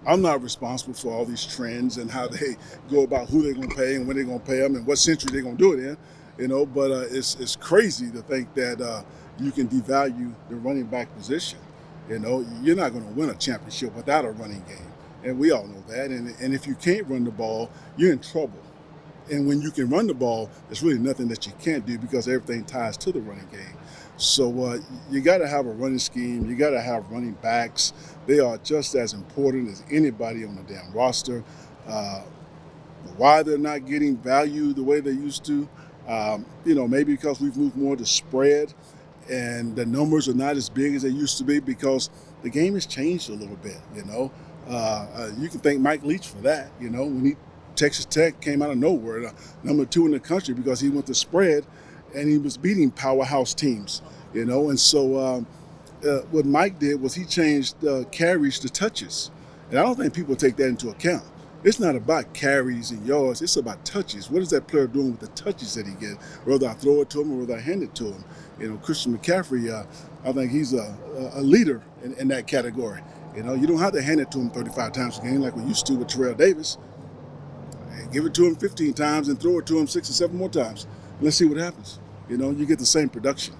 I'm not responsible for all these trends and how they go about who they're going to pay and when they're going to pay them and what century they're going to do it in. But it's crazy to think that you can devalue the running back position. You're not going to win a championship without a running game, and we all know that. And if you can't run the ball, you're in trouble. And when you can run the ball, there's really nothing that you can't do because everything ties to the running game. So you got to have a running scheme. You got to have running backs. They are just as important as anybody on the damn roster. Why they're not getting value the way they used to, maybe because we've moved more to spread and the numbers are not as big as they used to be because the game has changed a little bit. You can thank Mike Leach for that. When Texas Tech came out of nowhere, number 2 in the country because he went to spread and he was beating powerhouse teams. And so what Mike did was he changed carries to touches. And I don't think people take that into account. It's not about carries and yards. It's about touches. What is that player doing with the touches that he gets? Whether I throw it to him or whether I hand it to him. Christian McCaffrey, I think he's a leader in that category. You don't have to hand it to him 35 times a game like we used to with Terrell Davis. Give it to him 15 times and throw it to him 6 or 7 more times. Let's see what happens. You get the same production.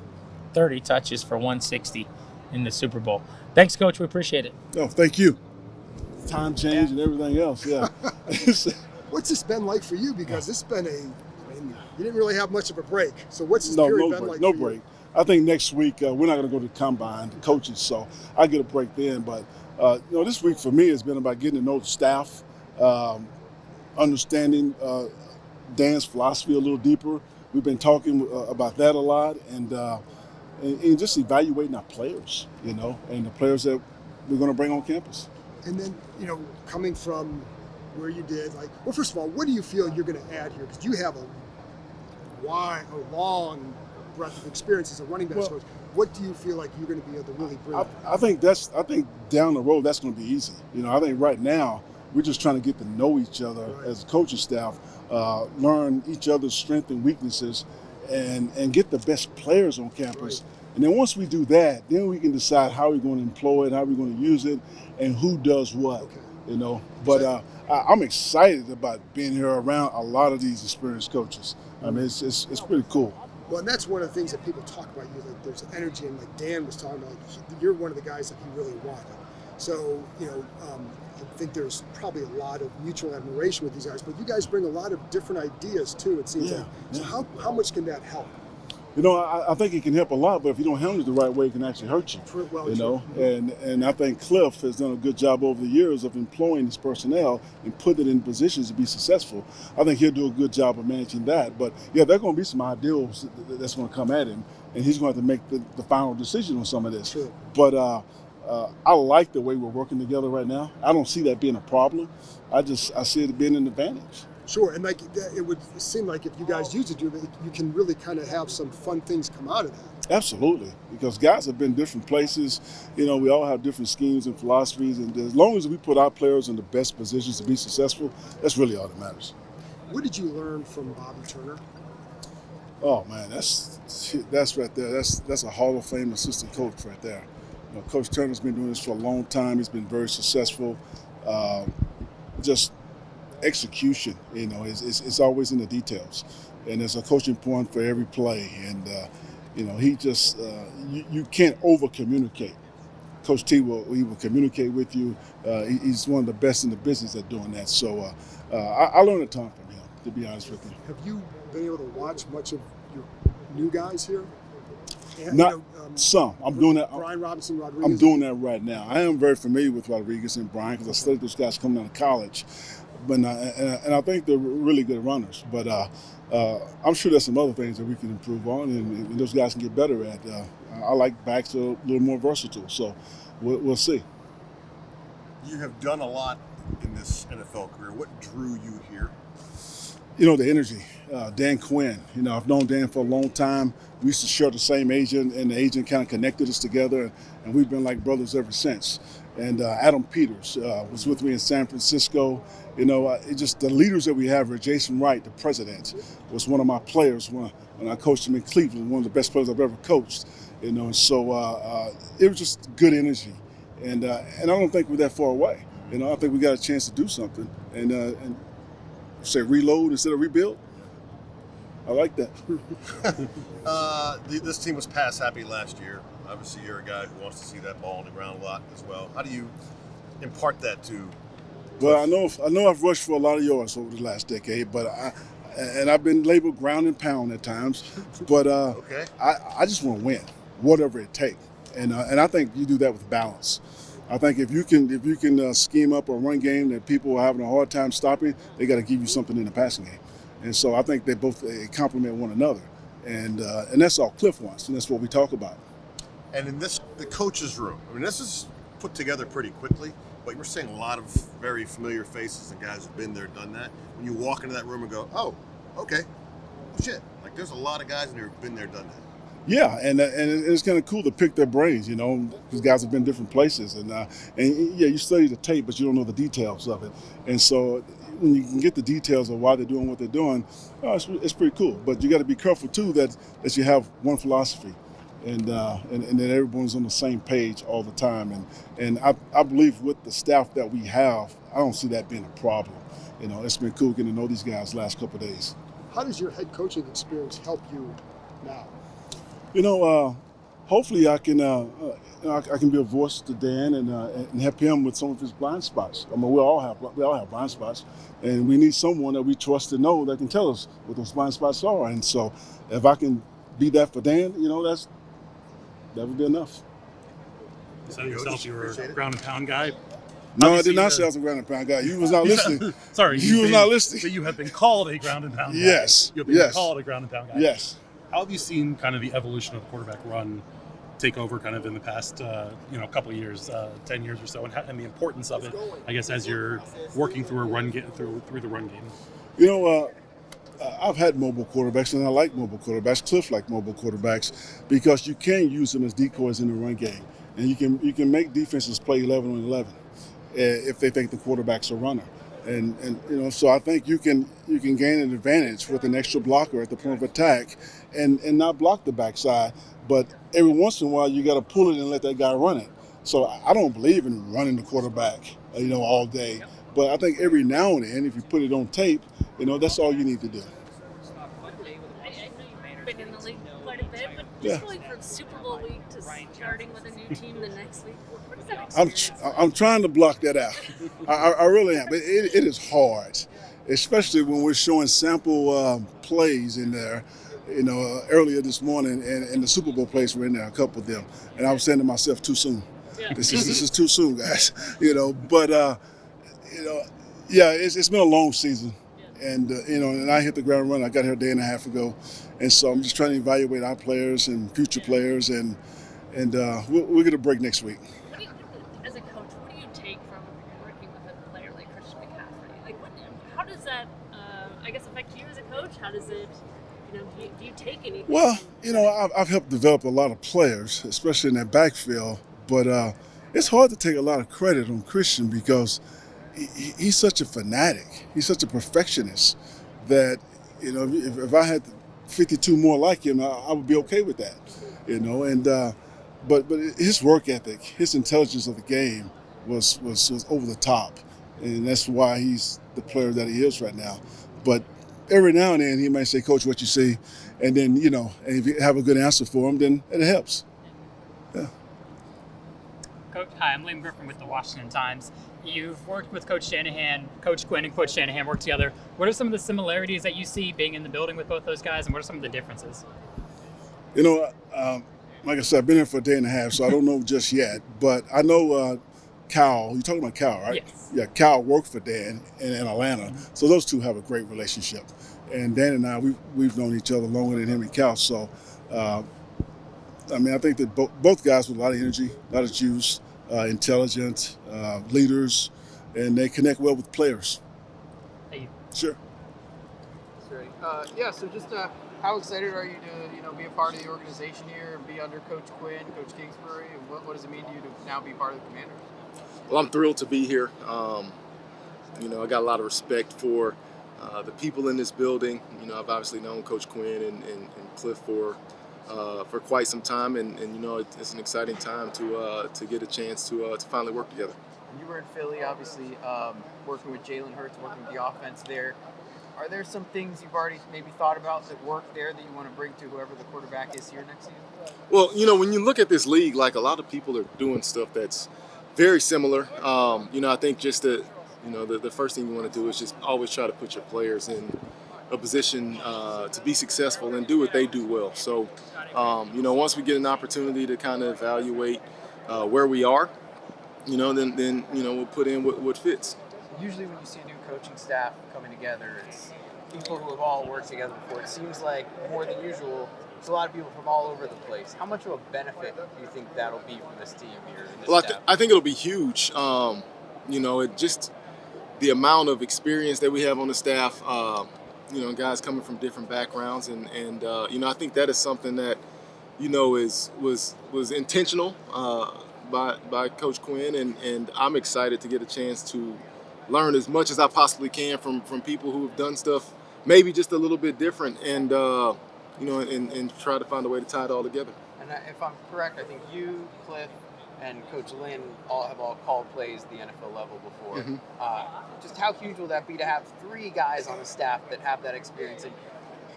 30 touches for 160 in the Super Bowl. Thanks, Coach. We appreciate it. Oh, thank you. Time change and everything else, yeah. What's this been like for you? Because it's been you didn't really have much of a break. So what's this period been like for you? No break. I think next week we're not going to go to the combine, the coaches, so I get a break then. But, this week for me has been about getting to know the staff, understanding Dan's philosophy a little deeper. We've been talking about that a lot and just evaluating our players, and the players that we're going to bring on campus. And then, coming from where you did, first of all, what do you feel you're going to add here? Because you have a long breadth of experience as a running back coach. What do you feel like you're going to be able to really bring? I think down the road that's going to be easy. I think right now we're just trying to get to know each other as a coaching staff, learn each other's strengths and weaknesses, and get the best players on campus. Right. And then once we do that, then we can decide how we're going to employ it, how we're going to use it, and who does what. Okay. But I'm excited about being here around a lot of these experienced coaches. I mean, it's pretty cool. Well, and that's one of the things that people talk about you. Like, there's energy, and like Dan was talking about, you're one of the guys that he really wanted. So, I think there's probably a lot of mutual admiration with these guys, but you guys bring a lot of different ideas too, it seems like. So how much can that help? I think it can help a lot, but if you don't handle it the right way, it can actually hurt you. And I think Cliff has done a good job over the years of employing his personnel and putting it in positions to be successful. I think he'll do a good job of managing that. But yeah, there are going to be some ideals that's going to come at him, and he's going to have to make the final decision on some of this. Sure. But I like the way we're working together right now. I don't see that being a problem. I see it being an advantage. Sure, and it would seem like if you guys use it, you can really kind of have some fun things come out of that. Absolutely, because guys have been different places. We all have different schemes and philosophies, and as long as we put our players in the best positions to be successful, that's really all that matters. What did you learn from Bobby Turner? Oh man, that's right there. That's a Hall of Fame assistant coach right there. Coach Turner's been doing this for a long time. He's been very successful. Just execution, it's always in the details, and there's a coaching point for every play. And he just you can't over communicate. Coach T will communicate with you. He's one of the best in the business at doing that. So I learned a ton from him, to be honest with you. Have you been able to watch much of your new guys here? Not some. I'm doing that. Brian Robinson, Rodriguez. I'm doing that right now. I am very familiar with Rodriguez and Brian because I studied those guys coming out of college. But and I think they're really good runners. But I'm sure there's some other things that we can improve on, and those guys can get better at. I like backs that are a little more versatile. So we'll see. You have done a lot in this NFL career. What drew you here? The energy. Dan Quinn. I've known Dan for a long time. We used to share the same agent, and the agent kind of connected us together, and we've been like brothers ever since. And Adam Peters was with me in San Francisco. Just the leaders that we have here. Jason Wright, the president, was one of my players when I coached him in Cleveland, one of the best players I've ever coached. So it was just good energy. And I don't think we're that far away. I think we got a chance to do something and say reload instead of rebuild. I like that. This team was pass happy last year. Obviously, you're a guy who wants to see that ball on the ground a lot as well. How do you impart that to? Well, I know I've rushed for a lot of yards over the last decade, but I've been labeled ground and pound at times. But Okay. I just want to win, whatever it takes, and I think you do that with balance. I think if you can scheme up a run game that people are having a hard time stopping, they got to give you something in the passing game, and so I think they complement one another, and that's all Cliff wants, and that's what we talk about. And in the coach's room, I mean, this is put together pretty quickly, but you're seeing a lot of very familiar faces and guys who've been there, done that. When you walk into that room and go, oh, okay, shit, like there's a lot of guys in there who've been there, done that. Yeah, and it's kind of cool to pick their brains, because guys have been different places, and yeah, you study the tape, but you don't know the details of it, and so when you can get the details of why they're doing what they're doing, it's pretty cool. But you got to be careful too that you have one philosophy, and that everyone's on the same page all the time, and I believe with the staff that we have, I don't see that being a problem. It's been cool getting to know these guys the last couple of days. How does your head coaching experience help you now? Hopefully I can be a voice to Dan and help him with some of his blind spots. I mean, we all have blind spots, and we need someone that we trust to know that can tell us what those blind spots are. And so, if I can be that for Dan, that would be enough. You said yourself you were a ground and pound guy. No, I Obviously, did not say I was a ground and pound guy. You was not listening. Sorry, you was not listening. But you have been called a ground and pound guy. Yes. You have been Yes. called a ground and pound guy. Yes. How have you seen kind of the evolution of the quarterback run take over kind of in the past, couple of years, 10 years or so, and the importance of it, I guess, as you're working through through the run game? I've had mobile quarterbacks, and I like mobile quarterbacks. Cliff liked mobile quarterbacks because you can use them as decoys in the run game, and you can make defenses play 11 on 11 if they think the quarterback's a runner. And so I think you can gain an advantage with an extra blocker at the point of attack, and not block the backside. But every once in a while, you got to pull it and let that guy run it. So I don't believe in running the quarterback, all day. But I think every now and then, if you put it on tape, that's all you need to do. I know you've been in the league quite a bit, but Yeah. just going from Super Bowl week to starting with a new team the next week, what is that I'm experience? I'm trying to block that out. I really am. But it is hard, especially when we're showing sample plays in there. Earlier this morning, and the Super Bowl plays were in there, a couple of them, and I was saying to myself, too soon. Yeah. This is too soon, guys. But yeah, it's been a long season, and and I hit the ground running. I got here a day and a half ago, and so I'm just trying to evaluate our players and future players, and we'll get a break next week. What do you, as a coach, what do you take from working with a player like Christian McCaffrey? Like, how does that, I guess, affect you as a coach? How does it, do you take anything? Well, I've helped develop a lot of players, especially in that backfield, but it's hard to take a lot of credit on Christian because he's such a fanatic. He's such a perfectionist that, if I had 52 more like him, I would be okay with that, and but his work ethic, his intelligence of the game was over the top, and that's why he's the player that he is right now. But every now and then he might say, "Coach, what you see?" And then, and if you have a good answer for him, then it helps. Yeah. Coach, hi, I'm Liam Griffin with the Washington Times. You've worked with Coach Shanahan, Coach Quinn and Coach Shanahan work together. What are some of the similarities that you see being in the building with both those guys, and what are some of the differences? Like I said, I've been here for a day and a half, so I don't know just yet. But I know Cal. You're talking about Cal, right? Yes. Yeah, Cal worked for Dan in Atlanta, so those two have a great relationship. And Dan and I, we've known each other longer than him and Cal. So, I think that both guys with a lot of energy, a lot of juice, intelligent leaders, and they connect well with players. Thank you. Sure. Great. So just how excited are you to be a part of the organization here and be under Coach Quinn, Coach Kingsbury, and what does it mean to you to now be part of the Commanders? Well, I'm thrilled to be here. I got a lot of respect for the people in this building. I've obviously known Coach Quinn and Cliff for quite some time, and it's an exciting time to get a chance to finally work together. You were in Philly, obviously, working with Jalen Hurts, working with the offense there. Are there some things you've already maybe thought about that work there that you want to bring to whoever the quarterback is here next season? Well, when you look at this league, like a lot of people are doing stuff that's very similar. I think just the first thing you want to do is just always try to put your players in a position to be successful and do what they do well. So, once we get an opportunity to kind of evaluate where we are, then we'll put in what fits. Usually when you see a new coaching staff coming together, it's people who have all worked together before. It seems like more than usual, there's a lot of people from all over the place. How much of a benefit do you think that'll be from this team here? This Well, staff? I think it'll be huge. It just the amount of experience that we have on the staff. Guys coming from different backgrounds, and I think that is something that was intentional by Coach Quinn, and I'm excited to get a chance to learn as much as I possibly can from people who have done stuff maybe just a little bit different, and and try to find a way to tie it all together. And if I'm correct, I think you, Cliff, and Coach Lynn have all called plays at the NFL level before. Mm-hmm. Just how huge will that be to have 3 guys on the staff that have that experience, and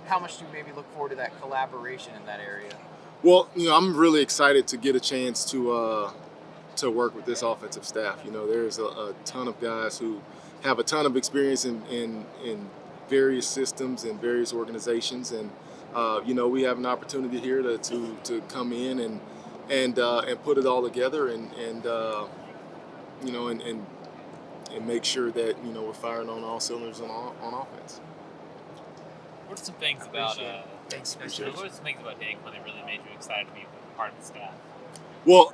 how much do you maybe look forward to that collaboration in that area? Well, I'm really excited to get a chance to work with this offensive staff. There's a ton of guys who have a ton of experience in various systems and various organizations, and we have an opportunity here to come in and put it all together and make sure that we're firing on all cylinders on offense. What are some things about Thanks. what are some things about Dan Quinn that really made you excited to be part of the staff? Well,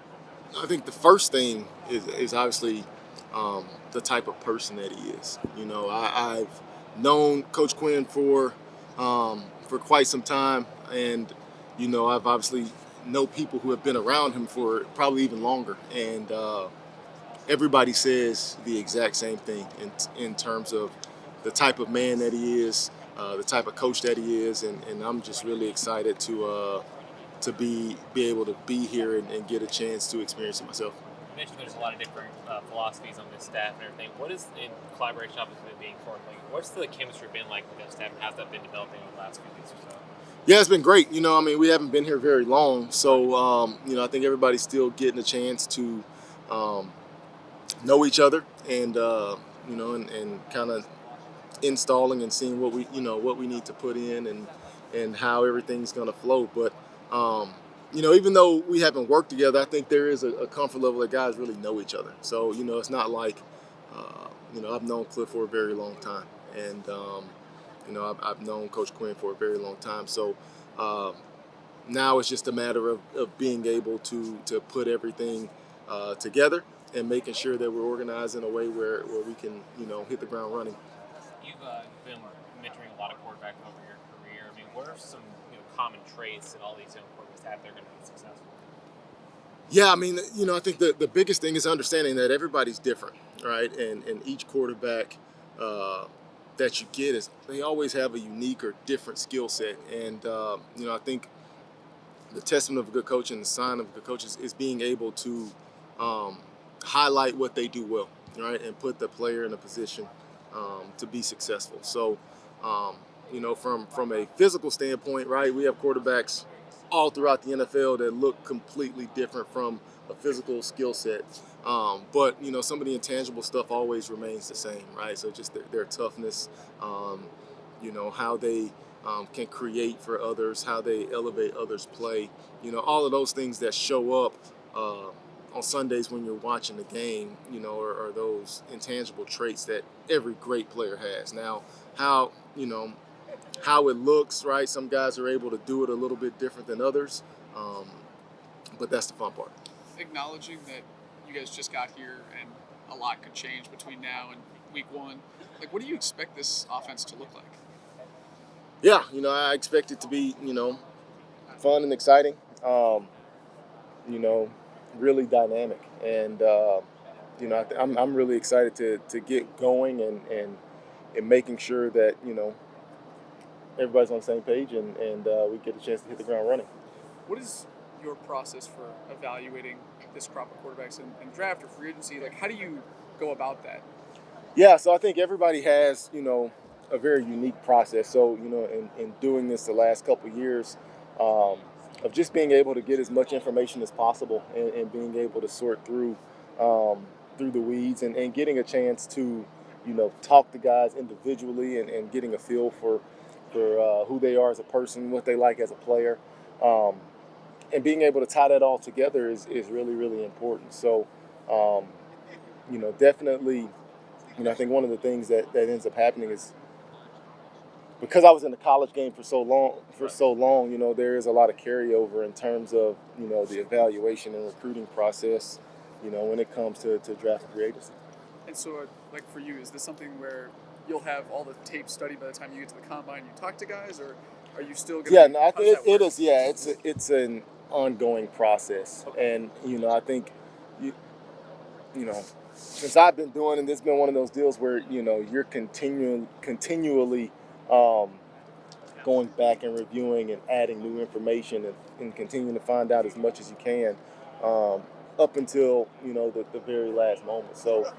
I think the first thing is obviously the type of person that he is. I've known Coach Quinn for quite some time, and I've obviously know people who have been around him for probably even longer, and everybody says the exact same thing in terms of the type of man that he is, the type of coach that he is, and I'm just really excited to be able to be here and get a chance to experience it myself. You mentioned there's a lot of different philosophies on this staff and everything. What is, in collaboration obviously being formed, what's the chemistry been like with that staff, and how's that been developing over the last few weeks or so? Yeah, it's been great. We haven't been here very long, so I think everybody's still getting a chance to know each other, and and kind of installing and seeing what we need to put in and how everything's going to flow. But even though we haven't worked together, I think there is a comfort level that guys really know each other. So it's not like I've known Cliff for a very long time, and I've known Coach Quinn for a very long time. So now it's just a matter of being able to put everything together and making sure that we're organized in a way where we can hit the ground running. You've been mentoring a lot of quarterbacks over your career. I mean, what are some common traits that all these young quarterbacks have that are going to be successful? Yeah, I think the biggest thing is understanding that everybody's different, right? And each quarterback that you get they always have a unique or different skill set. And, I think the testament of a good coach and the sign of a good coach is being able to highlight what they do well, right? And put the player in a position to be successful. So, from a physical standpoint, right, we have quarterbacks all throughout the NFL that look completely different from a physical skill set. But some of the intangible stuff always remains the same, right? So just their toughness, how they can create for others, how they elevate others' play, all of those things that show up on Sundays when you're watching the game, are those intangible traits that every great player has. Now, how it looks, right? Some guys are able to do it a little bit different than others, but that's the fun part. Acknowledging that you guys just got here and a lot could change between now and week 1, what do you expect this offense to look like? Yeah, I expect it to be, fun and exciting, really dynamic. And, I'm really excited to get going and making sure that, everybody's on the same page and we get a chance to hit the ground running. What is your process for evaluating this crop of quarterbacks in draft or free agency? Like, how do you go about that? Yeah, so I think everybody has, a very unique process. So, in doing this the last couple of years, of just being able to get as much information as possible and being able to sort through the weeds and getting a chance to, talk to guys individually and getting a feel for who they are as a person, what they like as a player, and being able to tie that all together is really, really important. So, definitely, I think one of the things that ends up happening is because I was in the college game for so long, there is a lot of carryover in terms of, the evaluation and recruiting process, when it comes to draft free agency. And so, like for you, is this something where you'll have all the tape studied by the time you get to the combine and you talk to guys, or are you still going to? Yeah, no, I think it is. Yeah, it's an ongoing process, okay. And I think since I've been doing it, it's been one of those deals where you're continually going back and reviewing and adding new information and continuing to find out as much as you can up until the very last moment. So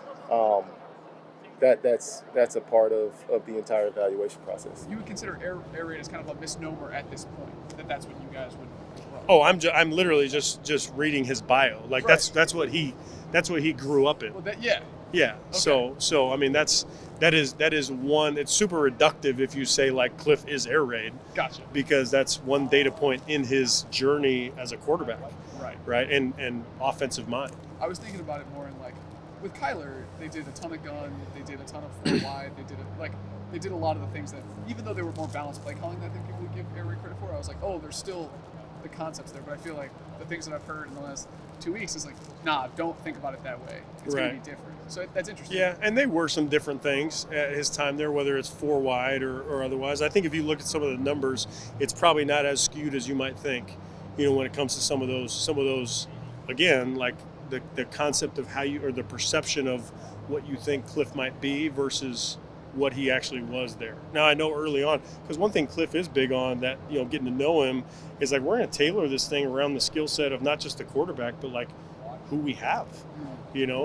that's a part of the entire evaluation process. You would consider air raid as kind of a misnomer at this point, that's what you guys would run. Oh, I'm literally just reading his bio. Like right. that's what he grew up in. Well, yeah. Yeah. Okay. So I mean that is one. It's super reductive if you say like Cliff is air raid. Gotcha. Because that's one data point in his journey as a quarterback. Right. Right. And offensive mind. I was thinking about it more in like with Kyler, they did a ton of gun, they did a ton of 4 wide, they did a lot of the things that, even though they were more balanced play calling than I think people would give air raid credit for, I was like, oh, there's still the concepts there. But I feel like the things that I've heard in the last 2 weeks is like, nah, don't think about it that way. It's right. going to be different. So that's interesting. Yeah, and they were some different things at his time there, whether it's 4 wide or otherwise. I think if you look at some of the numbers, it's probably not as skewed as you might think, when it comes to some of those, again, like the concept of how you, or the perception of what you think Cliff might be versus what he actually was there. Now, I know early on, because one thing Cliff is big on that, getting to know him is like, we're going to tailor this thing around the skill set of not just the quarterback, but like who we have,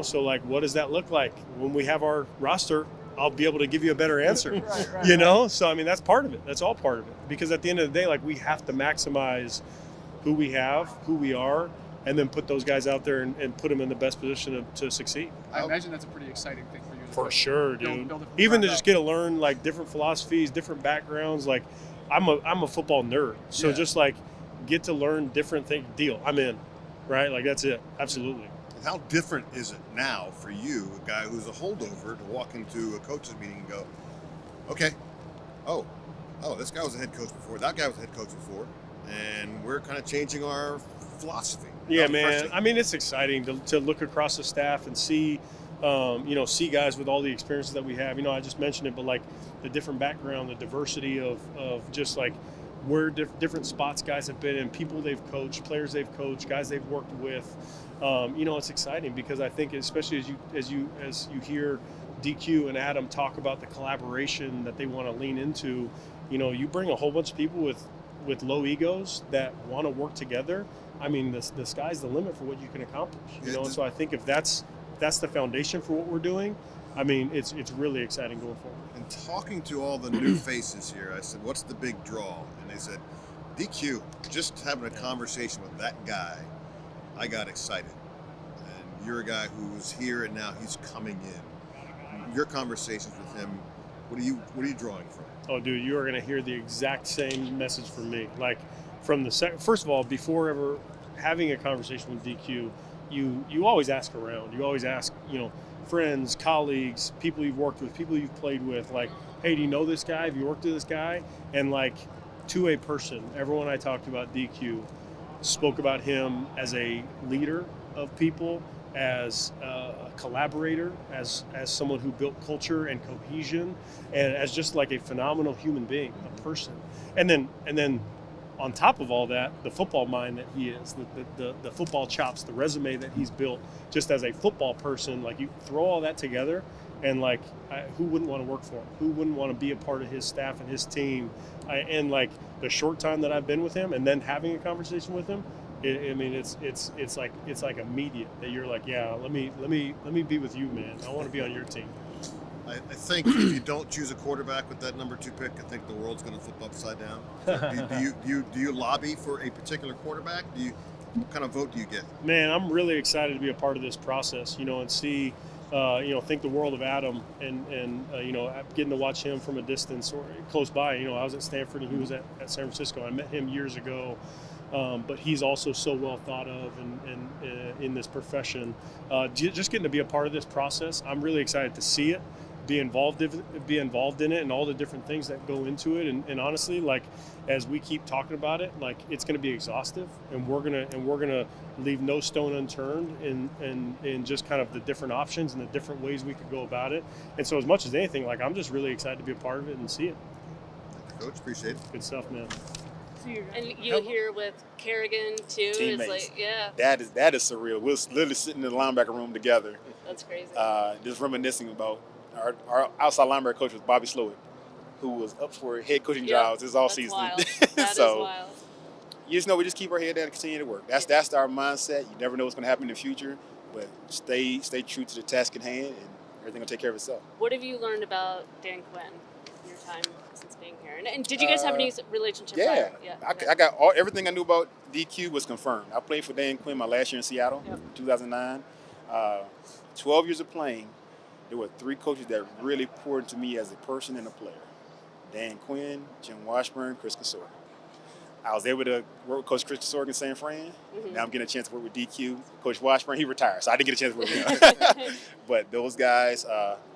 so like, what does that look like when we have our roster? I'll be able to give you a better answer, right. So, I mean, that's part of it. That's all part of it. Because at the end of the day, like, we have to maximize who we have, who we are, and then put those guys out there and put them in the best position to succeed. I imagine that's a pretty exciting thing for you. For sure, dude. Even to just get to learn like different philosophies, different backgrounds. Like, I'm a football nerd, so just like get to learn different things. Deal, I'm in, right? Like that's it. Absolutely. How different is it now for you, a guy who's a holdover, to walk into a coach's meeting and go, okay, oh, this guy was a head coach before, that guy was a head coach before, and we're kind of changing our philosophy. Yeah, man. I mean, it's exciting to look across the staff and see, see guys with all the experiences that we have. I just mentioned it, but like the different background, the diversity of just like where different spots guys have been in, people they've coached, players they've coached, guys they've worked with. It's exciting because I think, especially as you hear DQ and Adam talk about the collaboration that they want to lean into, you bring a whole bunch of people with low egos that want to work together. I mean, the sky's the limit for what you can accomplish. And so I think if that's the foundation for what we're doing, I mean, it's really exciting going forward. And talking to all the new faces here, I said, what's the big draw? And they said, DQ, just having a conversation with that guy, I got excited. And you're a guy who's here and now he's coming in. Your conversations with him, what are you drawing from? Oh, dude, you are going to hear the exact same message from me. Like, from the first of all, before ever having a conversation with DQ, you always ask around. You always ask, friends, colleagues, people you've worked with, people you've played with, like, hey, do you know this guy? Have you worked with this guy? And like, to a person, everyone I talked about DQ spoke about him as a leader of people, as a collaborator, as someone who built culture and cohesion, and as just like a phenomenal human being, a person. And then on top of all that, the football mind that he is, the football chops, the resume that he's built just as a football person. Like, you throw all that together, and like, who wouldn't want to work for him? Who wouldn't want to be a part of his staff and his team? And like, the short time that I've been with him and then having a conversation with him, I mean, it's like immediate that you're like, yeah, let me be with you, man. I want to be on your team. I think if you don't choose a quarterback with that number 2 pick, I think the world's going to flip upside down. Do you lobby for a particular quarterback? What kind of vote do you get? Man, I'm really excited to be a part of this process, and see, think the world of Adam and getting to watch him from a distance or close by. I was at Stanford and he was at San Francisco. I met him years ago. But he's also so well thought of and in this profession. Just getting to be a part of this process, I'm really excited to see it, be involved in it, and all the different things that go into it. And honestly, like as we keep talking about it, like it's going to be exhaustive, and we're gonna leave no stone unturned in just kind of the different options and the different ways we could go about it. And so, as much as anything, like I'm just really excited to be a part of it and see it. Coach, appreciate it. Good stuff, man. And you here with Kerrigan too? Teammates. Is like, yeah. That is surreal. We were literally sitting in the linebacker room together. That's crazy. Just reminiscing about our outside linebacker coach was Bobby Slowick, who was up for head coaching jobs this all season. Wild. That So is wild. you just know we just keep our head down and continue to work. That's our mindset. You never know what's going to happen in the future, but stay true to the task at hand, and everything will take care of itself. What have you learned about Dan Quinn in your time since being here? And did you guys have any relationship? Yeah, prior? I got everything I knew about DQ was confirmed. I played for Dan Quinn my last year in Seattle, 2009. 12 years of playing, there were 3 coaches that really poured into me as a person and a player. Dan Quinn, Jim Washburn, Chris Kasorg. I was able to work with Coach Chris Kasorg in San Fran. Mm-hmm. Now I'm getting a chance to work with DQ. Coach Washburn, he retired, so I didn't get a chance to work with him. But those guys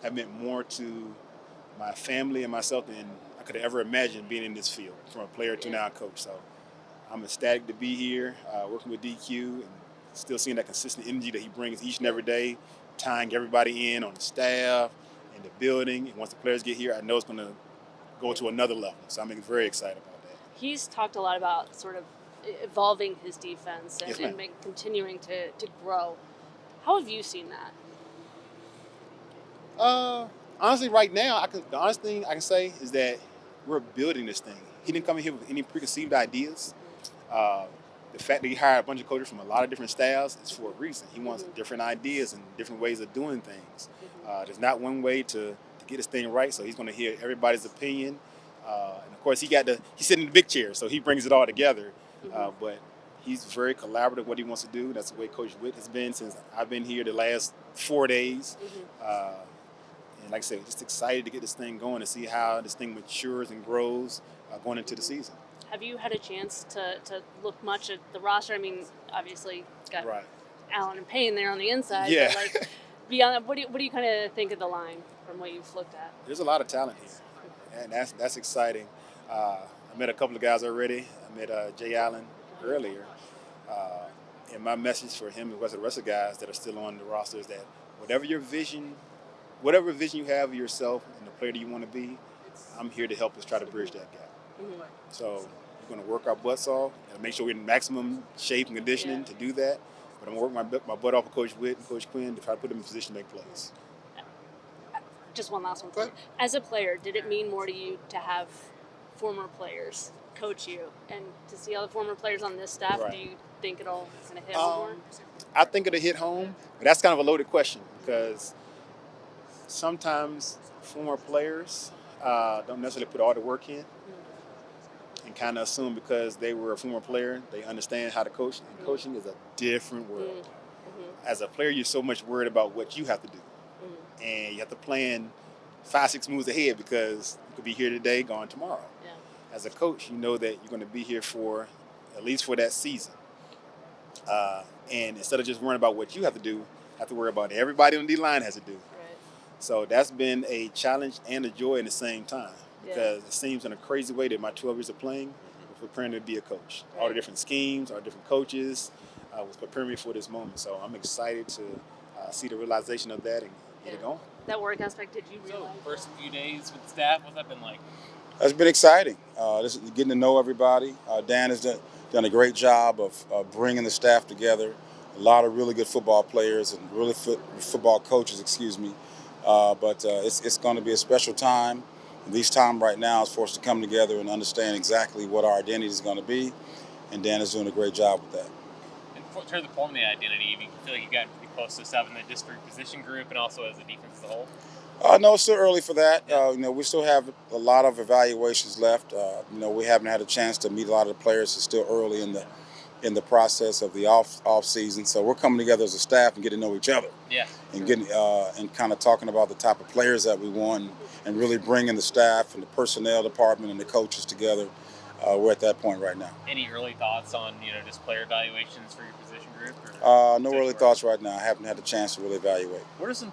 have meant more to my family and myself than I could have ever imagined being in this field, from a player to now a coach. So I'm ecstatic to be here, working with DQ, and still seeing that consistent energy that he brings each and every day, tying everybody in on the staff and the building. And once the players get here, I know it's going to go to another level. So I'm very excited about that. He's talked a lot about sort of evolving his defense and, Yes, ma'am. continuing to grow. How have you seen that? Honestly, right now, the honest thing I can say is that we're building this thing. He didn't come in here with any preconceived ideas. The fact that he hired a bunch of coaches from a lot of different styles is for a reason. He wants different ideas and different ways of doing things. There's not one way to get this thing right, so he's going to hear everybody's opinion. And of course, he's sitting in the big chair, so he brings it all together. But he's very collaborative what he wants to do. That's the way Coach Witt has been since I've been here the last 4 days. And like I said, just excited to get this thing going and see how this thing matures and grows going into the season. Have you had a chance to look much at the roster? I mean, obviously, got Allen and Payne there on the inside. Yeah. But like, beyond that, what do you kind of think of the line from what you've looked at? There's a lot of talent here, and that's exciting. I met a couple of guys already. I met Jay Allen earlier. And my message for him and the rest of the guys that are still on the roster is that whatever vision you have of yourself and the player that you want to be, I'm here to help us try to bridge that gap. So we're going to work our butts off and make sure we're in maximum shape and conditioning to do that. But I'm going to work my butt off with Coach Witt and Coach Quinn to try to put them in a position to make plays. Just one last one for you. As a player, did it mean more to you to have former players coach you and to see all the former players on this staff? Right. Do you think it'll kind of hit home more? I think it'll hit home, but that's kind of a loaded question because sometimes former players don't necessarily put all the work in and kind of assume because they were a former player, they understand how to coach. And coaching is a different world. As a player, you're so much worried about what you have to do. And you have to plan 5-6 moves ahead because you could be here today, gone tomorrow. Yeah. As a coach, you know that you're going to be here for at least for that season. And instead of just worrying about what you have to do, you have to worry about everybody on the line has to do. Right. So that's been a challenge and a joy at the same time because it seems in a crazy way that my 12 years of playing was preparing to be a coach. Right. All the different schemes, all the different coaches was preparing me for this moment. So I'm excited to see the realization of that and get it going. That work aspect, did you So, realize? first few days with staff, what's that been like? It's been exciting. This is getting to know everybody. Dan has done a great job of bringing the staff together. A lot of really good football players and really football coaches, But it's going to be a special time. And this time right now is for us to come together and understand exactly what our identity is going to be. And Dan is doing a great job with that. in terms of forming the identity, you feel like you've gotten pretty close to stuff in the district position group and also as a defense as a whole? No, it's still early for that. We still have a lot of evaluations left. We haven't had a chance to meet a lot of the players. It's still early in the process of the off season. So we're coming together as a staff and getting to know each other. Yeah. And getting and kind of talking about the type of players that we want, and really bringing the staff and the personnel department and the coaches together. We're at that point right now. Any early thoughts on just player evaluations for your position group? No early thoughts right now. I haven't had a chance to really evaluate. What are some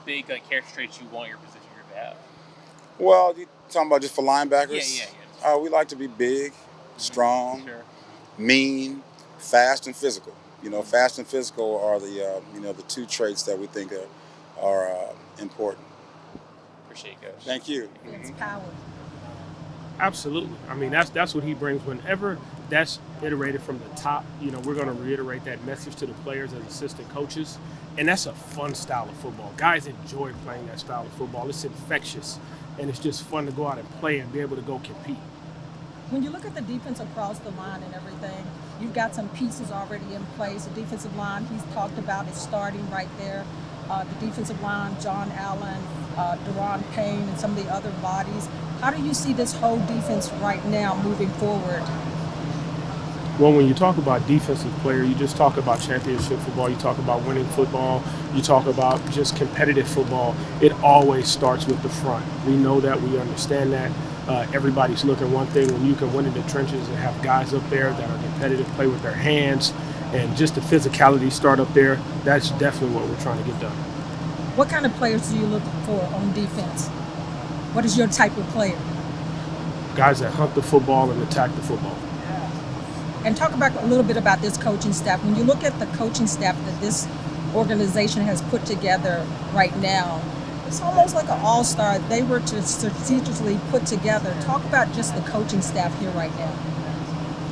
big character traits you want your position group to have? Well, you talking about just for linebackers? Yeah. We like to be big, strong, Sure. mean, fast, and physical. Fast and physical are the two traits that we think are important. Appreciate it, Coach. Thank you. It's power. Absolutely. I mean, that's what he brings. Whenever that's iterated from the top, we're going to reiterate that message to the players as assistant coaches. And that's a fun style of football. Guys enjoy playing that style of football. It's infectious, and it's just fun to go out and play and be able to go compete. When you look at the defense across the line and everything, you've got some pieces already in place. The defensive line, he's talked about, is starting right there. The defensive line, John Allen, Deron Payne, and some of the other bodies. How do you see this whole defense right now moving forward? Well, when you talk about defensive player, you just talk about championship football, you talk about winning football, you talk about just competitive football. It always starts with the front. We know that, we understand that. Everybody's looking one thing. When you can win in the trenches and have guys up there that are competitive, play with their hands, and just the physicality start up there, that's definitely what we're trying to get done. What kind of players do you look for on defense? What is your type of player? Guys that hunt the football and attack the football. And talk about a little bit about this coaching staff. When you look at the coaching staff that this organization has put together right now, it's almost like an all-star. They were to strategically put together. Talk about just the coaching staff here right now.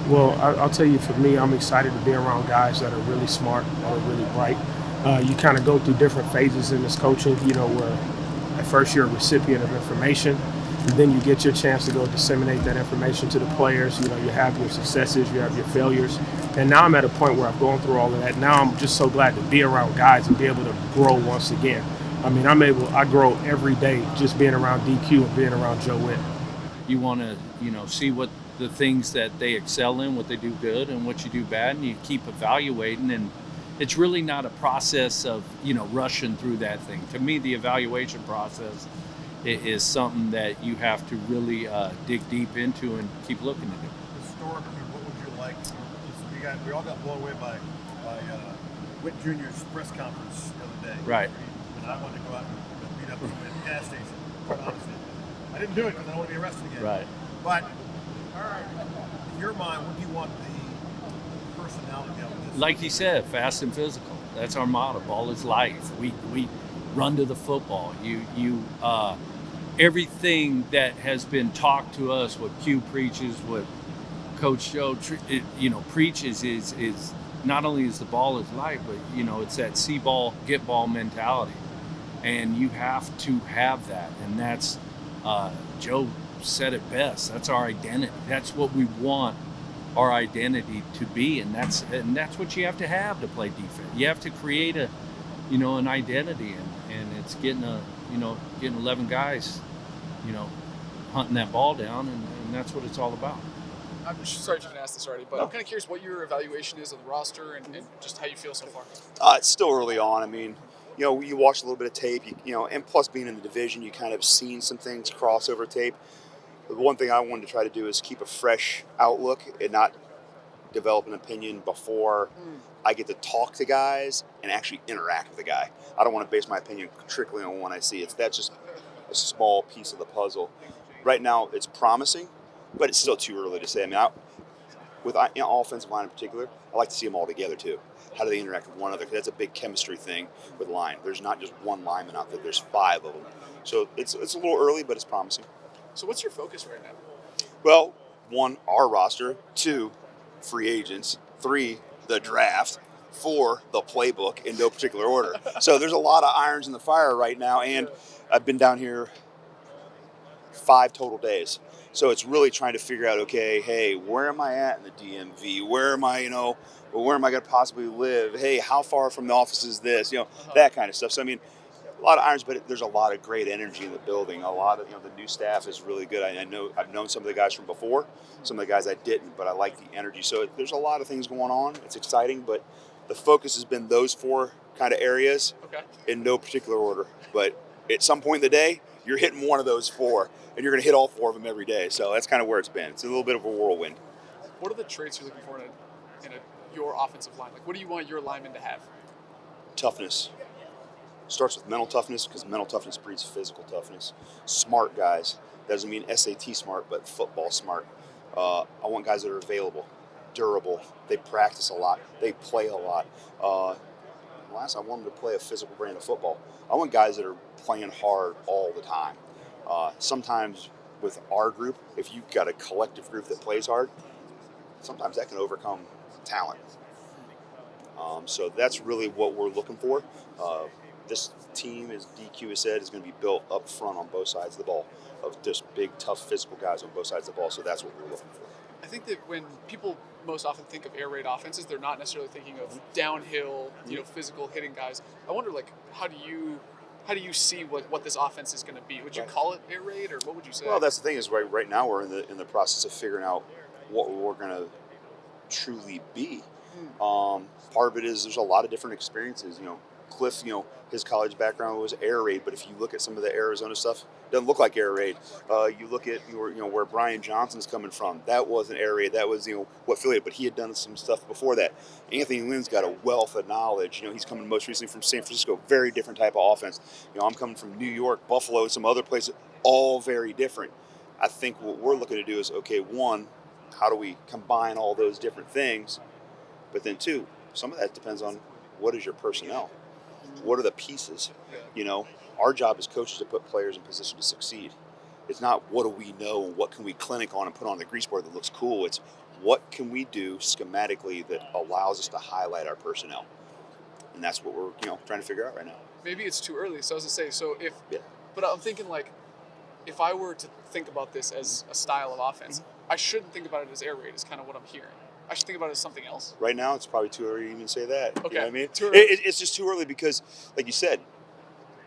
Well, I'll tell you, for me, I'm excited to be around guys that are really smart, that are really bright. You kind of go through different phases in this coaching, where at first you're a recipient of information, and then you get your chance to go disseminate that information to the players. You have your successes, you have your failures. And now I'm at a point where I've gone through all of that. Now I'm just so glad to be around guys and be able to grow once again. I mean, I grow every day just being around DQ and being around Joe Witt. You want to, see what the things that they excel in, what they do good and what you do bad, and you keep evaluating. And it's really not a process of, rushing through that thing. To me, the evaluation process is something that you have to really dig deep into and keep looking at it. Historically, what would you like? We all got blown away by Witt Jr.'s press conference the other day. Right. And I wanted to go out and beat up him at the gas station, quite honestly. I didn't do it because I don't want to be arrested again. Right. But in your mind, what do you want the personality of this? Like he said, fast and physical. That's our motto. Ball is life. We run to the football. Everything that has been talked to us, what Q preaches, what Coach Joe preaches is not only is the ball is life, but it's that see ball, get ball mentality, and you have to have that. And that's Joe said it best. That's our identity. That's what we want our identity to be, and that's what you have to play defense. You have to create an identity, and it's getting 11 guys, hunting that ball down, and that's what it's all about. I'm sorry if you didn't ask this already, but I'm kind of curious what your evaluation is of the roster and just how you feel so far. It's still early on. I mean, you watch a little bit of tape, and plus being in the division, you kind of seen some things crossover tape. The one thing I wanted to try to do is keep a fresh outlook and not develop an opinion before I get to talk to guys and actually interact with the guy. I don't want to base my opinion strictly on what I see. That's just a small piece of the puzzle. Right now, it's promising, but it's still too early to say. I mean, with offensive line in particular, I like to see them all together too. How do they interact with one another? Because that's a big chemistry thing with line. There's not just one lineman out there. There's 5 of them. So it's a little early, but it's promising. So what's your focus right now? Well, 1, our roster. 2, free agents. 3, the draft. 4, the playbook, in no particular order. So there's a lot of irons in the fire right now, and I've been down here 5 total days. So it's really trying to figure out, okay, hey, where am I at in the DMV? Where am I, where am I going to possibly live? Hey, how far from the office is this? That kind of stuff. So, I mean, a lot of irons, but there's a lot of great energy in the building. A lot of, the new staff is really good. I know I've known some of the guys from before, some of the guys I didn't, but I like the energy. So there's a lot of things going on. It's exciting, but the focus has been those 4 kind of areas in no particular order. But at some point in the day, you're hitting one of those 4, and you're going to hit all 4 of them every day. So that's kind of where it's been. It's a little bit of a whirlwind. What are the traits you're looking for in your offensive line? Like, what do you want your linemen to have? Toughness. Starts with mental toughness, because mental toughness breeds physical toughness. Smart guys. That doesn't mean SAT smart, but football smart. I want guys that are available, durable. They practice a lot. They play a lot. Last, I want them to play a physical brand of football. I want guys that are playing hard all the time. Sometimes with our group, if you've got a collective group that plays hard, sometimes that can overcome talent. So that's really what we're looking for. This team, as DQ has said, is going to be built up front on both sides of the ball, of just big, tough, physical guys on both sides of the ball. So that's what we're looking for. I think that when people most often think of air raid offenses, they're not necessarily thinking of downhill, physical hitting guys. I wonder, like, how do you see what this offense is going to be? Would you call it air raid, or what would you say? Well, that's the thing is right now we're in the process of figuring out what we're going to truly be. Part of it is there's a lot of different experiences. Cliff, his college background was air raid, but if you look at some of the Arizona stuff, it doesn't look like air raid. You look at where Brian Johnson's coming from. That wasn't air raid. That was what Philly did, but he had done some stuff before that. Anthony Lynn's got a wealth of knowledge. He's coming most recently from San Francisco. Very different type of offense. I'm coming from New York, Buffalo, some other places. All very different. I think what we're looking to do is, okay, 1, how do we combine all those different things? But then 2, some of that depends on what is your personnel. What are the pieces? Our job as coaches to put players in position to succeed. It's not what do we know and what can we clinic on and put on the grease board that looks cool. It's what can we do schematically that allows us to highlight our personnel. And that's what we're trying to figure out right now. Maybe it's too early. So I was going to say, but I'm thinking, like, if I were to think about this as a style of offense, I shouldn't think about it as air raid, is kind of what I'm hearing. I should think about it as something else. Right now, it's probably too early to even say that. Okay. You know what I mean? Too early. It's just too early because, like you said,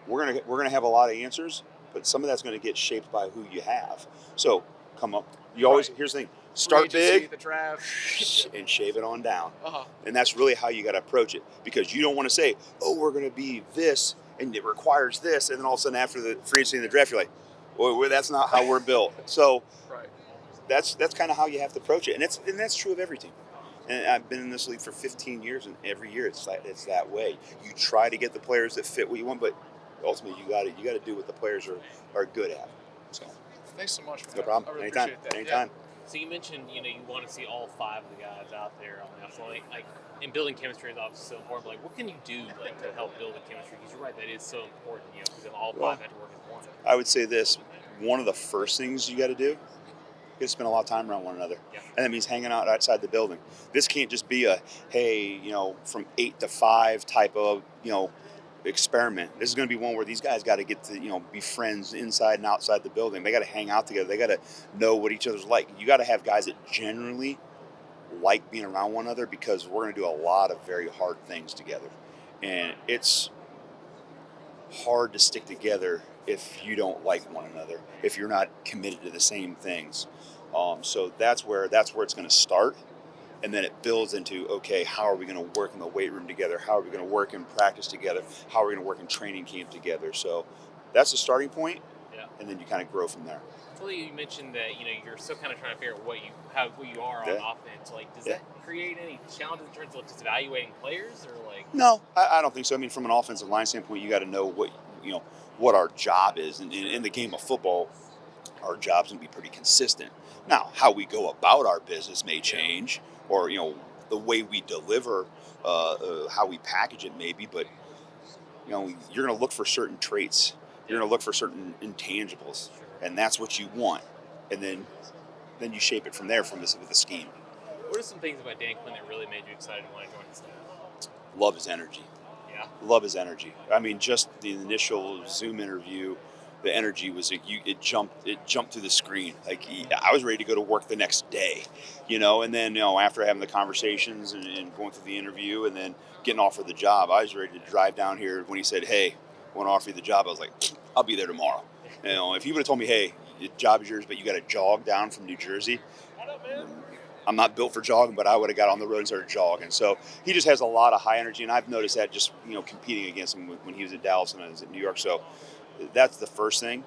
we're gonna have a lot of answers, but some of that's going to get shaped by who you have. So come up. You always here's the thing: start big, the draft, and shave it on down. Uh-huh. And that's really how you got to approach it, because you don't want to say, "Oh, we're going to be this, and it requires this," and then all of a sudden after the free agency and the draft, you're like, "Well, that's not how we're built." So that's kind of how you have to approach it, and that's true of every team. And I've been in this league for 15 years, and every year it's that way. You try to get the players that fit what you want, but ultimately you got to do what the players are good at. So thanks so much. No problem. I really Anytime. appreciate that. Anytime. So you mentioned, you want to see all 5 of the guys out there on the offense. Like, and building chemistry is obviously so important. But like, what can you do to help build the chemistry? Because you're right, that is so important. Because all 5 have to work as one. I would say this: one of the first things you got to do, you got to spend a lot of time around one another, and that means hanging out outside the building. This can't just be a from 8 to 5 type of experiment. This is going to be one where these guys got to get to be friends inside and outside the building. They got to hang out together. They got to know what each other's like. You got to have guys that generally like being around one another, because we're going to do a lot of very hard things together, and it's hard to stick together if you don't like one another, if you're not committed to the same things. So that's where it's going to start. And then it builds into, okay, how are we going to work in the weight room together? How are we going to work in practice together? How are we going to work in training camp together? So that's the starting point, and then you kind of grow from there. Philly, you mentioned that you're still kind of trying to figure out who you are on offense. Like, does that create any challenges in terms of just evaluating players, or like? No, I don't think so. I mean, from an offensive line standpoint, you got to know what our job is, and in the game of football, our job's going to be pretty consistent. Now, how we go about our business may change, or the way we deliver, how we package it maybe, but you're going to look for certain traits. You're going to look for certain intangibles, and that's what you want, and then you shape it from there with the scheme. What are some things about Dan Quinn that really made you excited to want to join the staff? Love his energy. Yeah. Love his energy. I mean, just the initial Zoom interview, the energy was it jumped through the screen. Like I was ready to go to work the next day, and then after having the conversations and going through the interview and then getting offered the job, I was ready to drive down here. When he said, "Hey, I want to offer you the job," I was like, "I'll be there tomorrow." If he would have told me, "Hey, the job is yours, but you got to jog down from New Jersey," I'm not built for jogging, but I would have got on the road and started jogging. So he just has a lot of high energy, and I've noticed that just competing against him when he was at Dallas and I was at New York. So that's the first thing.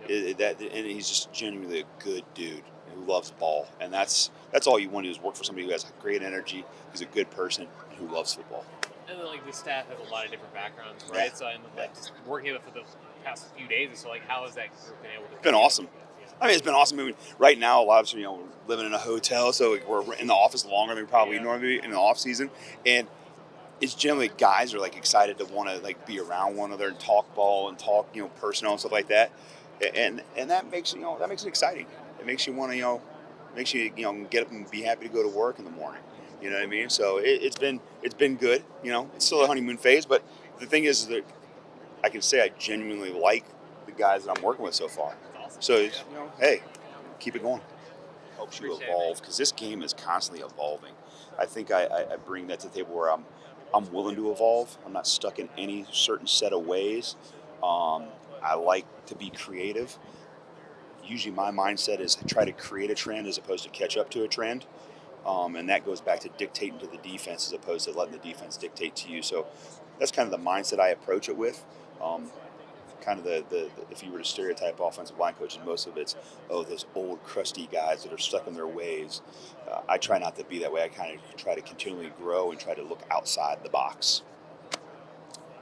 And he's just genuinely a good dude who loves ball, and that's all you want to do is work for somebody who has great energy, who's a good person, and who loves football. And then, the staff has a lot of different backgrounds, right? Yeah. So, just working with it for the past few days, so how has that group been able to? It's been awesome. I mean, it's been awesome. I mean, right now, a lot of us, we're living in a hotel, so we're in the office longer than we probably normally be in the off season, and it's generally guys are excited to want to be around one another and talk ball and talk personnel and stuff like that, and that makes it exciting. It makes you want to get up and be happy to go to work in the morning. You know what I mean? So it's been good. It's still a honeymoon phase, but the thing is that I can say I genuinely like the guys that I'm working with so far. So hey, keep it going. Helps you evolve because this game is constantly evolving. I think I bring that to the table where I'm willing to evolve. I'm not stuck in any certain set of ways. I like to be creative. Usually my mindset is to try to create a trend as opposed to catch up to a trend. And that goes back to dictating to the defense as opposed to letting the defense dictate to you. So that's kind of the mindset I approach it with. Kind of the if you were to stereotype offensive line coaches, most of it's, those old crusty guys that are stuck in their ways. I try not to be that way. I kind of try to continually grow and try to look outside the box.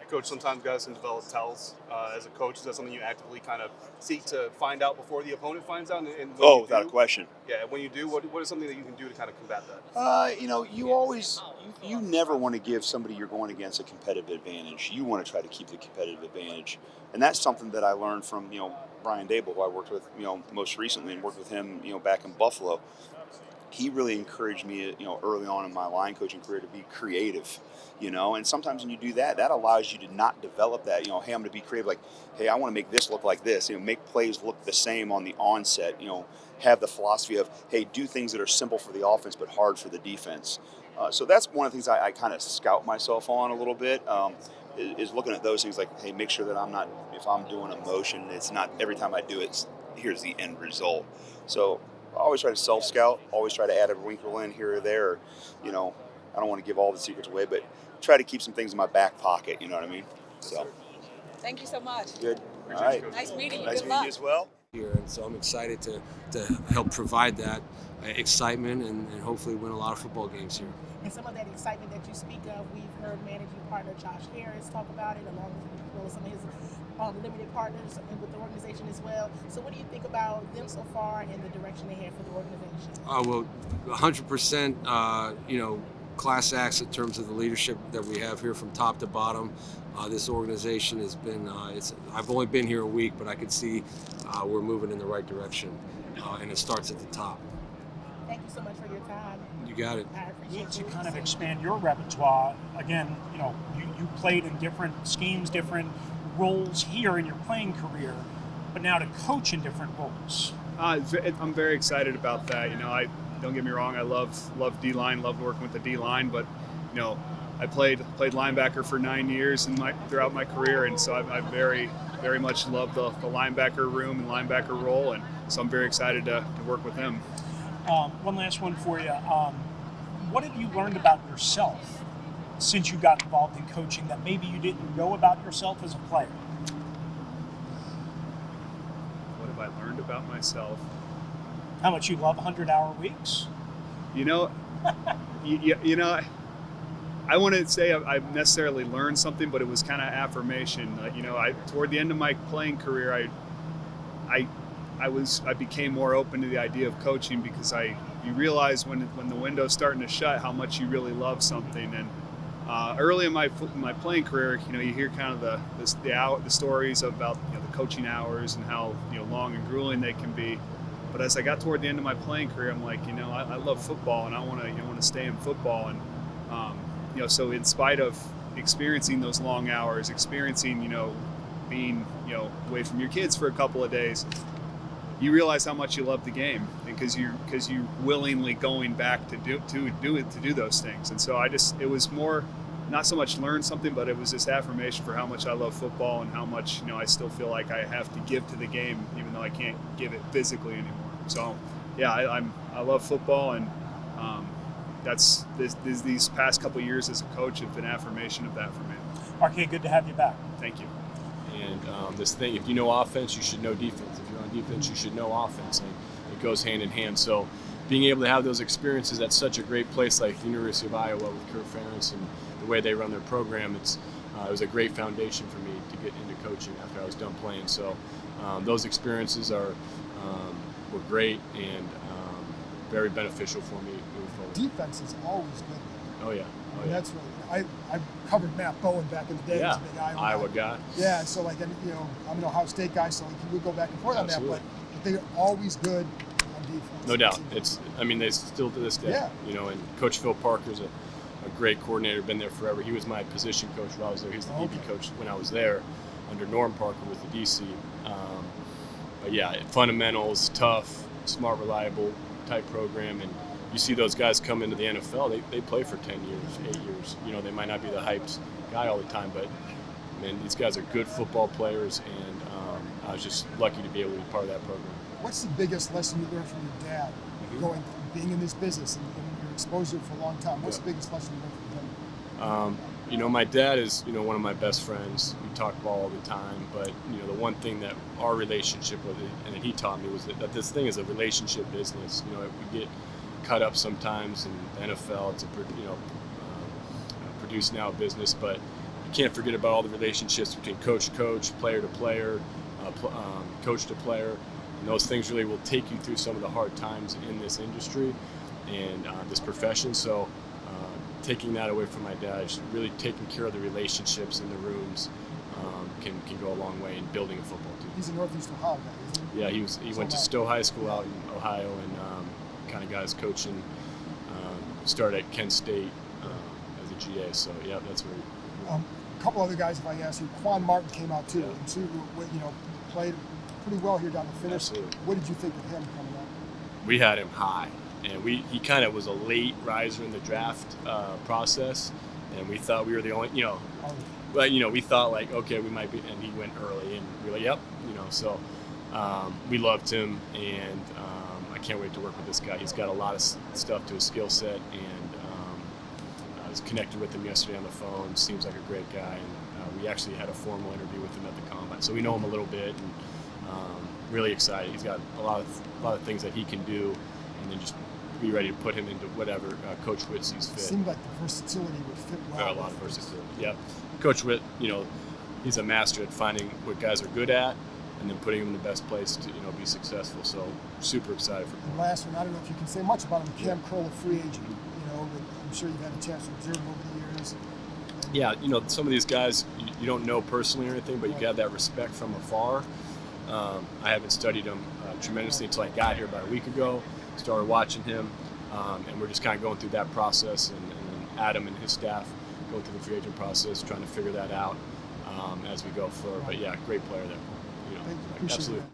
Coach, sometimes guys can develop tells. As a coach, is that something you actively kind of seek to find out before the opponent finds out? And Without a question. Yeah, when you do, what is something that you can do to kind of combat that? You never want to give somebody you're going against a competitive advantage. You want to try to keep the competitive advantage. And that's something that I learned from, Brian Dable, who I worked with, most recently and worked with him, back in Buffalo. He really encouraged me, early on in my line coaching career to be creative, and sometimes when you do that, that allows you to not develop that, hey, I'm going to be creative, like, hey, I want to make this look like this, make plays look the same on the onset, have the philosophy of, hey, do things that are simple for the offense but hard for the defense. So that's one of the things I kind of scout myself on a little bit, is looking at those things like, hey, make sure that I'm not, if I'm doing a motion, it's not every time I do it, here's the end result. So I always try to self-scout, always try to add a wrinkle in here or there. I don't want to give all the secrets away, but try to keep some things in my back pocket, you know what I mean? So. Thank you so much. Good. All right. Nice meeting you. Nice Good meeting luck. you as well. Here, and so I'm excited to help provide that excitement and hopefully win a lot of football games here. And some of that excitement that you speak of, we've heard managing partner Josh Harris talk about it, along with some of his limited partners and with the organization as well. So what do you think about them so far and the direction they have for the organization? Well, 100%, class acts in terms of the leadership that we have here from top to bottom. This organization has been, I've only been here a week, but I can see we're moving in the right direction, and it starts at the top. Thank you so much for your time. You got it. I You need to kind of expand your repertoire. Again, you played in different schemes, different roles here in your playing career, but now to coach in different roles. I'm very excited about that. I don't get me wrong, I love D-line, love working with the D-line, but I played linebacker for 9 years throughout my career, and so I very, very much love the linebacker room and linebacker role, and so I'm very excited to work with him. One last one for you. What have you learned about yourself since you got involved in coaching that maybe you didn't know about yourself as a player? What have I learned about myself? How much you love 100-hour weeks? I wouldn't say I've necessarily learned something, but it was kind of affirmation. Toward the end of my playing career, I became more open to the idea of coaching because you realize when the window's starting to shut how much you really love something. And early in my playing career, you hear kind of the stories about the coaching hours and how long and grueling they can be. But as I got toward the end of my playing career, I'm like, I love football and I want to stay in football. And so in spite of experiencing those long hours, experiencing being, you know, away from your kids for a couple of days, you realize how much you love the game, because you're willingly going back to do those things. And so it was more, not so much learn something, but it was this affirmation for how much I love football and how much, you know, I still feel like I have to give to the game, even though I can't give it physically anymore. So yeah, I love football, and these past couple of years as a coach have been affirmation of that for me. RK, good to have you back. Thank you. And this thing, if you know offense, you should know defense. If you're on defense, you should know offense. And it goes hand in hand. So being able to have those experiences at such a great place like the University of Iowa with Kirk Ferentz and the way they run their program, it was a great foundation for me to get into coaching after I was done playing. So those experiences were great and very beneficial for me moving forward. Defense is always good. Oh yeah. I mean, that's really. I covered Matt Bowen back in the day. Yeah. He was a big Iowa guy. Yeah, so like, and, you know, I'm an Ohio State guy, so like, we would go back and forth Absolutely. on that. But they're always good on defense. No doubt. They still to this day. Yeah. You know, and Coach Phil Parker's a great coordinator, been there forever. He was my position coach while I was there. He's the DB coach when I was there under Norm Parker with the DC. But yeah, fundamentals, tough, smart, reliable type program. And you see those guys come into the NFL, they play for 10 years, 8 years. You know, they might not be the hyped guy all the time, but man, these guys are good football players, and I was just lucky to be able to be part of that program. What's the biggest lesson you learned from your dad, being in this business and your exposure for a long time? What's the biggest lesson you learned from him? You know, my dad is, you know, one of my best friends. We talk ball all the time, but, you know, the one thing that our relationship with it, and that he taught me, was that this thing is a relationship business. You know, we get cut up sometimes in the NFL. It's a, you know, produce now business, but you can't forget about all the relationships between coach to coach, player to player, coach to player. And those things really will take you through some of the hard times in this industry and this profession. So taking that away from my dad, just really taking care of the relationships in the rooms can go a long way in building a football team. He's a Northeast Ohio guy, isn't he? Yeah, he went to Stowe High School out in Ohio, and kind of got his coaching. Started at Kent State as a GA, so yeah, that's where A couple other guys, if I ask you, Quan Martin came out too, and so, you know, played pretty well here down the finish. Absolutely. What did you think of him coming out? we had him high, and he kind of was a late riser in the draft process, and we thought we were the only, you know, but, you know, we thought like, okay, we might be, and he went early, and we were like, yep, you know, so we loved him, and I can't wait to work with this guy. He's got a lot of stuff to his skill set, and I was connected with him yesterday on the phone. Seems like a great guy, and we actually had a formal interview with him at the Combine, so we know him a little bit, and really excited. He's got a lot of things that he can do, and then just be ready to put him into whatever Coach Witt sees fit. It seemed like the versatility would fit well. A lot of versatility. Yep. Coach Witt, you know, he's a master at finding what guys are good at, and then putting them in the best place to, you know, be successful. So super excited for him. And last one, I don't know if you can say much about him. Cam Curl, a free agent. You know, I'm sure you've had a chance to observe him over the years. Yeah, you know, some of these guys you don't know personally or anything, but you have that respect from afar. I haven't studied him tremendously until I got here about a week ago. Started watching him, and we're just kind of going through that process, and then Adam and his staff going through the free agent process, trying to figure that out as we go forward. But yeah, great player there. You know, absolutely.